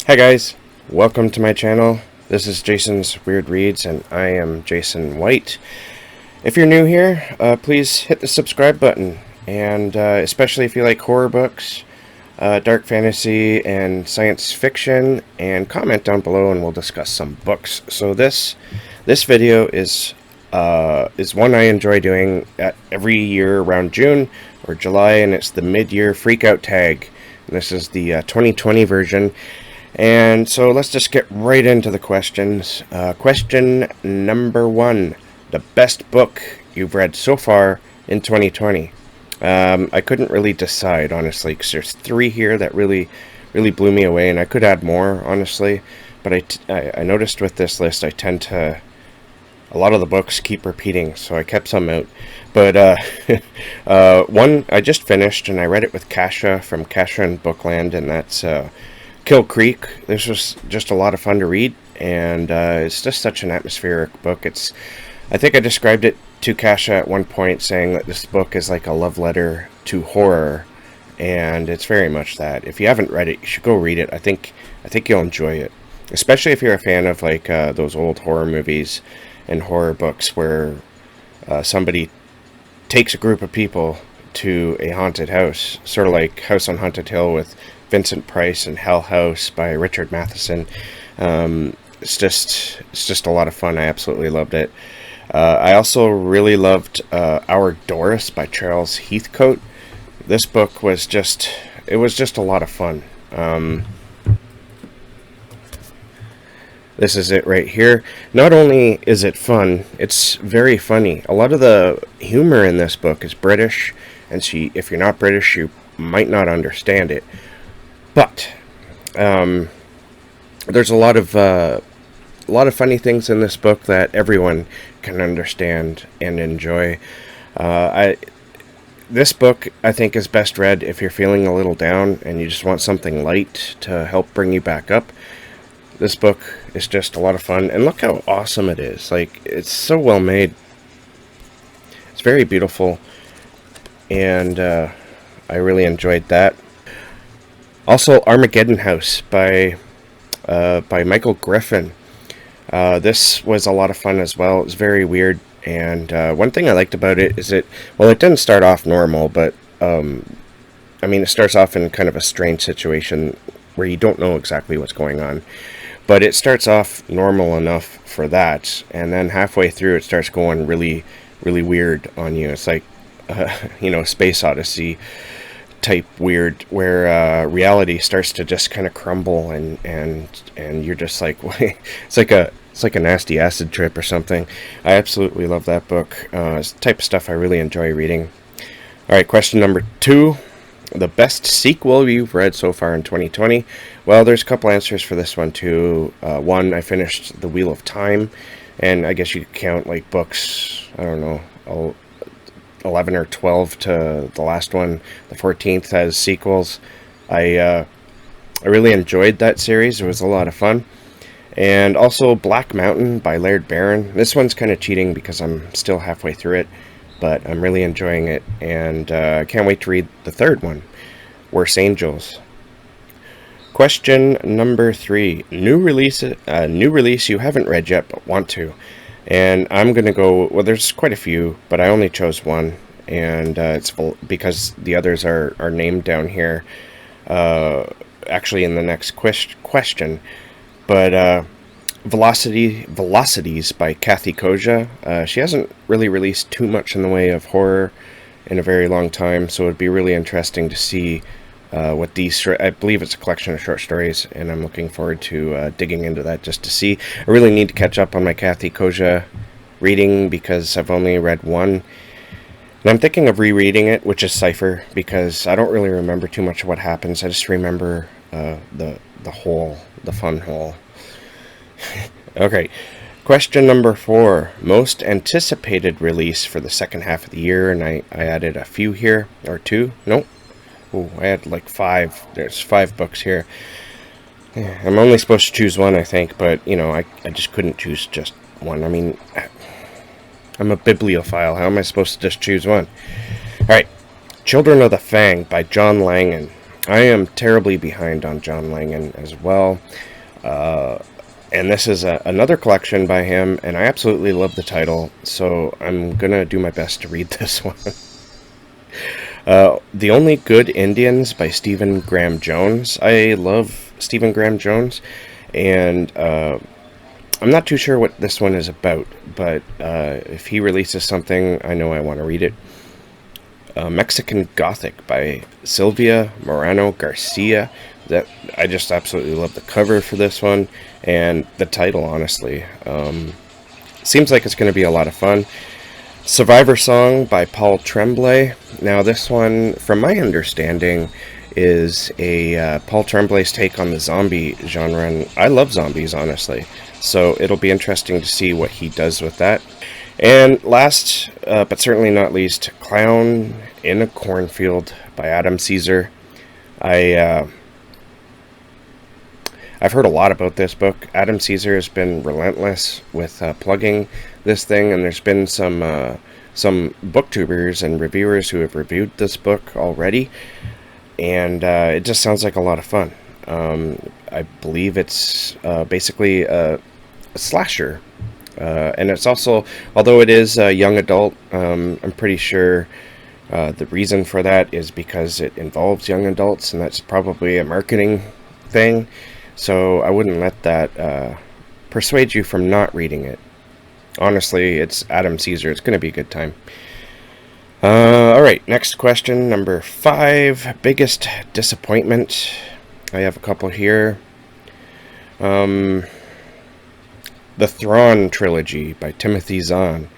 Hi guys, welcome to my channel. This is Jason's Weird Reads and I am Jason White. If you're new here, please hit the subscribe button, and especially if you like horror books, dark fantasy, and science fiction, and comment down below and we'll discuss some books. So this video is one I enjoy doing every year around June or July, and it's the mid-year freakout tag. And this is the 2020 version. And so let's just get right into the questions. Question number 1. The best book you've read so far in 2020. I couldn't really decide, honestly, because there's 3 here that really blew me away, and I could add more, honestly. But I noticed with this list, I tend to... a lot of the books keep repeating, so I kept some out. But one I just finished, and I read it with Kathe from Kathe and Bookland, and that's... Kill Creek. This was just a lot of fun to read, and it's just such an atmospheric book. I think I described it to Kathe at one point, saying that this book is like a love letter to horror, and it's very much that. If you haven't read it, you should go read it. I think you'll enjoy it, especially if you're a fan of like those old horror movies and horror books where somebody takes a group of people to a haunted house, sort of like House on Haunted Hill with Vincent Price and Hell House by Richard Matheson. It's just a lot of fun. I absolutely loved it. I also really loved Our Doris by Charles Heathcote. This book was just a lot of fun. This is it right here. Not only is it fun, it's very funny. A lot of the humor in this book is British, and if you're not British, you might not understand it. But there's a lot of funny things in this book that everyone can understand and enjoy. This book, I think, is best read if you're feeling a little down and you just want something light to help bring you back up. This book is just a lot of fun, and look how awesome it is. Like, it's so well made. It's very beautiful, and I really enjoyed that. Also, Armageddon House by Michael Griffin. This was a lot of fun as well. It was very weird, and one thing I liked about it is it didn't start off normal, but it starts off in kind of a strange situation where you don't know exactly what's going on. But it starts off normal enough for that, and then halfway through it starts going really weird on you. It's like, Space Odyssey type weird, where reality starts to just kind of crumble, and you're just like, it's like a nasty acid trip or something. I absolutely love that book. It's the type of stuff I really enjoy reading. Alright, question number 2. The best sequel you've read so far in 2020. Well, there's a couple answers for this one too. One, I finished The Wheel of Time, and I guess you could count like books, I don't know, 11 or 12 to the last one. The 14th has sequels. I really enjoyed that series. It was a lot of fun. And also Black Mountain by Laird Barron. This one's kind of cheating because I'm still halfway through it, but I'm really enjoying it, and I can't wait to read the third one, Worse Angels. Question number 3. New release you haven't read yet but want to. And I'm going to go, well, there's quite a few, but I only chose one, and it's because the others are named down here, actually in the next question. But Velocities by Kathe Koja. She hasn't really released too much in the way of horror in a very long time, so it'd be really interesting to see what these... I believe it's a collection of short stories, and I'm looking forward to digging into that just to see. I really need to catch up on my Kathe Koja reading because I've only read one. And I'm thinking of rereading it, which is Cypher, because I don't really remember too much of what happens. I just remember the fun whole. Okay, question number 4. Most anticipated release for the second half of the year, and I added a few here, or 2. Nope. Oh, I had like 5. There's 5 books here. I'm only supposed to choose one, I think, but, I just couldn't choose just one. I mean, I'm a bibliophile. How am I supposed to just choose one? Alright, Children of the Fang by John Langan. I am terribly behind on John Langan as well. And this is another collection by him, and I absolutely love the title, so I'm going to do my best to read this one. The Only Good Indians by Stephen Graham Jones. I love Stephen Graham Jones, and I'm not too sure what this one is about, but if he releases something, I know I want to read it. Mexican Gothic by Silvia Moreno-Garcia. That I just absolutely love the cover for this one, and the title, honestly. Seems like it's going to be a lot of fun. Survivor Song by Paul Tremblay. Now this one, from my understanding, is a Paul Tremblay's take on the zombie genre, and I love zombies, honestly. So it'll be interesting to see what he does with that. And last, but certainly not least, Clown in a Cornfield by Adam Cesare. I've heard a lot about this book. Adam Cesare has been relentless with plugging this thing, and there's been some booktubers and reviewers who have reviewed this book already, and it just sounds like a lot of fun. I believe it's basically a slasher, and it's also, although it is a young adult, I'm pretty sure the reason for that is because it involves young adults, and that's probably a marketing thing. So I wouldn't let that persuade you from not reading it. Honestly, it's Adam Cesare. It's going to be a good time. Alright, next question, number 5. Biggest disappointment. I have a couple here. The Thrawn Trilogy by Timothy Zahn.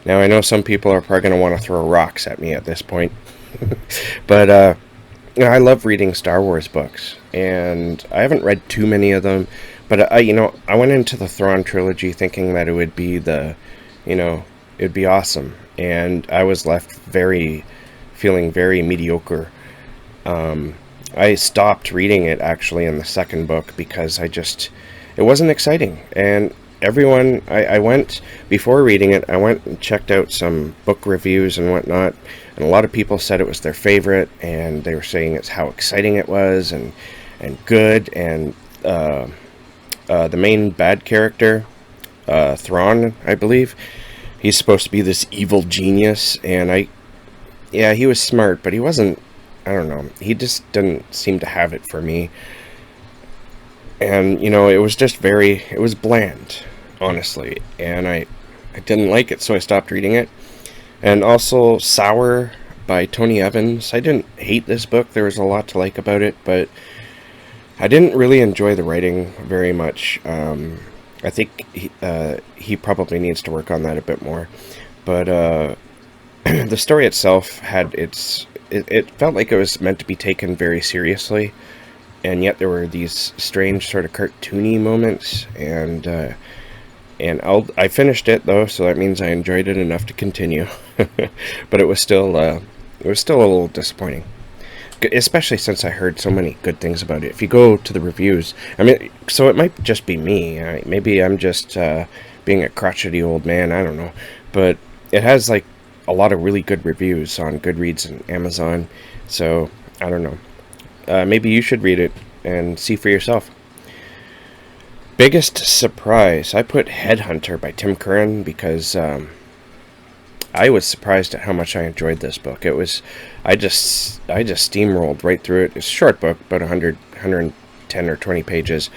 Now, I know some people are probably going to want to throw rocks at me at this point. But, I love reading Star Wars books, and I haven't read too many of them, but I went into the Thrawn trilogy thinking that it would be it'd be awesome, and I was left feeling very mediocre. I stopped reading it actually in the second book because it wasn't exciting, and everyone, I went, before reading it, I went and checked out some book reviews and whatnot, and a lot of people said it was their favorite, and they were saying it's how exciting it was, and good, and the main bad character, Thrawn, I believe, he's supposed to be this evil genius, and he was smart, but he wasn't, I don't know, he just didn't seem to have it for me, and, it was just it was bland, honestly, and I didn't like it, so I stopped reading it. And also Sour by Tony Evans. I didn't hate this book. There was a lot to like about it, but I didn't really enjoy the writing very much. I think he probably needs to work on that a bit more. But the story itself it felt like it was meant to be taken very seriously, and yet there were these strange sort of cartoony moments, and I finished it though, so that means I enjoyed it enough to continue. But it was still a little disappointing, especially since I heard so many good things about it. If you go to the reviews, so it might just be me. Maybe I'm just being a crotchety old man. I don't know, but it has like a lot of really good reviews on Goodreads and Amazon. So I don't know. Maybe you should read it and see for yourself. Biggest surprise. I put Headhunter by Tim Curran because I was surprised at how much I enjoyed this book. I just steamrolled right through it. It's a short book, about 110 or 20 pages,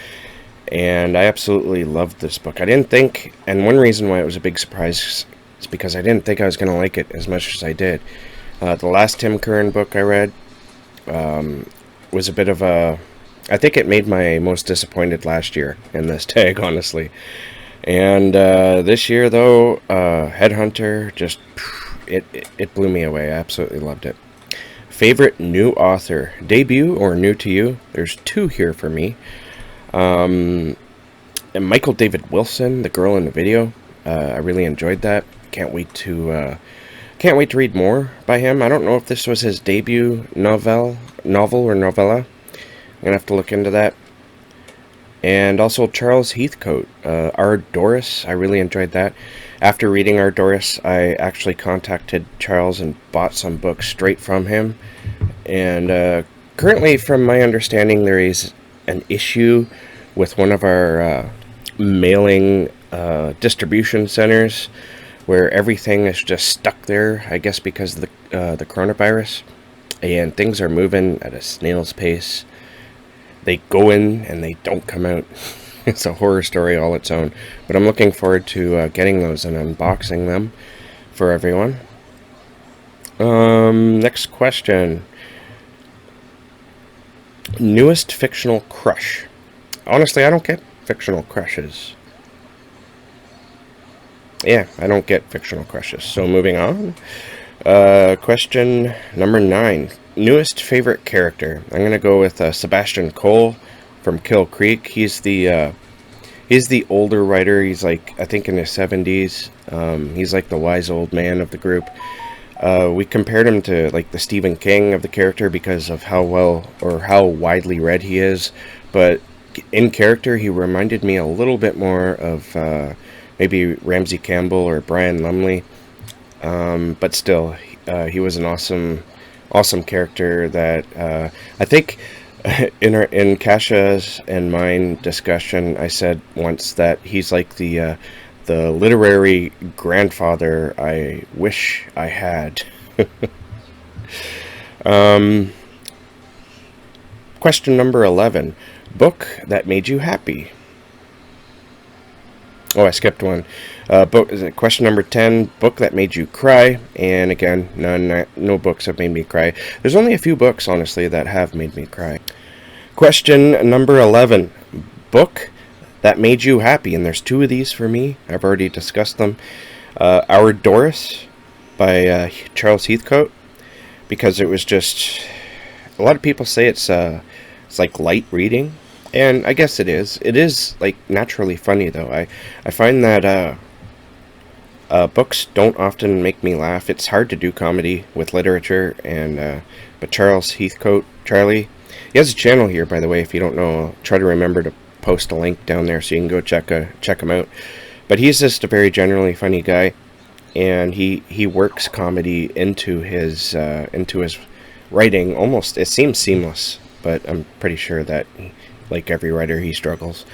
and I absolutely loved this book. I didn't think, and one reason why it was a big surprise is because I didn't think I was going to like it as much as I did. The last Tim Curran book I read was a bit of a... I think it made my most disappointed last year in this tag, honestly. And this year, though, Headhunter, just, it blew me away. I absolutely loved it. Favorite new author, debut or new to you? There's 2 here for me. And Michael David Wilson, The Girl in the Video. I really enjoyed that. Can't wait to read more by him. I don't know if this was his debut novel or novella. I'm going to have to look into that. And also Charles Heathcote, Our Doris. I really enjoyed that. After reading Our Doris, I actually contacted Charles and bought some books straight from him. And Currently, from my understanding, there is an issue with one of our mailing distribution centers where everything is just stuck there, I guess because of the coronavirus, and things are moving at a snail's pace. They go in and they don't come out. It's a horror story all its own, but I'm looking forward to getting those and unboxing them for everyone. Next question. Newest fictional crush. Honestly, I don't get fictional crushes. Yeah, I don't get fictional crushes. So moving on. Question number 9. Newest favorite character. I'm going to go with Sebastian Cole from Kill Creek. He's the older writer. He's like, I think in his 70s. He's like the wise old man of the group. We compared him to like the Stephen King of the character because of how well or how widely read he is. But in character, he reminded me a little bit more of maybe Ramsey Campbell or Brian Lumley. But still, he was an awesome character that I think in Kasha's and mine discussion, I said once that he's like the literary grandfather I wish I had. Question number 11. Book that made you happy. Oh, I skipped one. Question number 10. Book that made you cry. And again, no books have made me cry. There's only a few books, honestly, that have made me cry. Question number 11. Book that made you happy. And there's 2 of these for me. I've already discussed them. Our Doris by Charles Heathcote. Because it was just... A lot of people say it's like light reading. And I guess it is. It is like naturally funny though. I find that books don't often make me laugh. It's hard to do comedy with literature, and but Charles Heathcote, Charlie, he has a channel here, by the way. If you don't know, I'll try to remember to post a link down there so you can go check him out. But he's just a very generally funny guy, and he works comedy into his writing. Almost, it seems seamless, but I'm pretty sure that, like every writer, he struggles.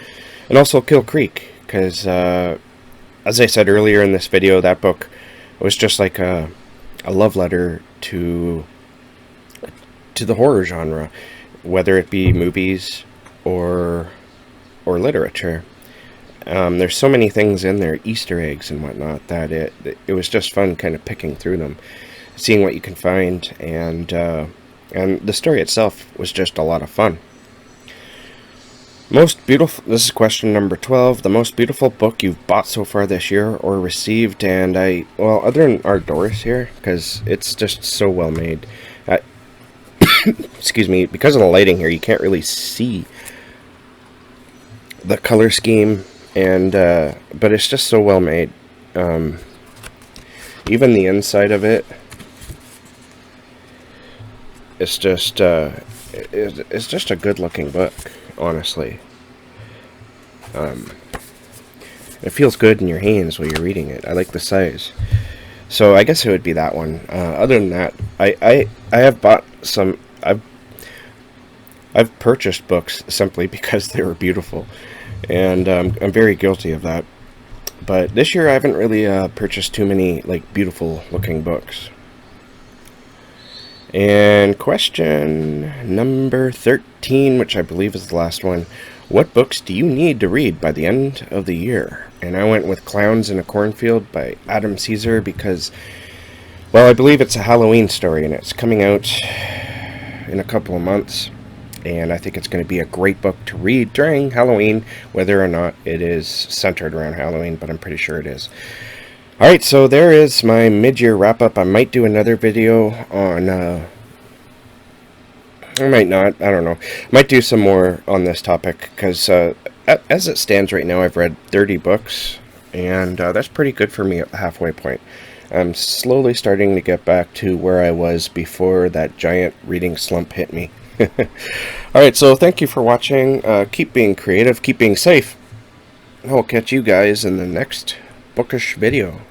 And also Kill Creek, because as I said earlier in this video, that book was just like a love letter to the horror genre, whether it be movies or literature. There's so many things in there, Easter eggs and whatnot, that it was just fun kind of picking through them, seeing what you can find, and the story itself was just a lot of fun. Most beautiful, this is question number 12, the most beautiful book you've bought so far this year or received. And well, other than our Doris here, because it's just so well made. Excuse me, because of the lighting here, you can't really see the color scheme, and but it's just so well made. Even the inside of it, it's just a good looking book. Honestly, it feels good in your hands while you're reading it. I like the size, so I guess it would be that one. Other than that, I have bought some. I've purchased books simply because they were beautiful, and I'm very guilty of that. But this year I haven't really purchased too many like beautiful looking books. And question number 13, which I believe is the last one. What books do you need to read by the end of the year? And I went with Clowns in a Cornfield by Adam Cesare because, well, I believe it's a Halloween story, and it's coming out in a couple of months. And I think it's going to be a great book to read during Halloween, whether or not it is centered around Halloween, but I'm pretty sure it is. Alright, so there is my mid-year wrap-up. I might do another video on, I might not, I don't know. I might do some more on this topic, because as it stands right now, I've read 30 books, and that's pretty good for me at the halfway point. I'm slowly starting to get back to where I was before that giant reading slump hit me. Alright, so thank you for watching. Keep being creative, keep being safe. I'll catch you guys in the next bookish video.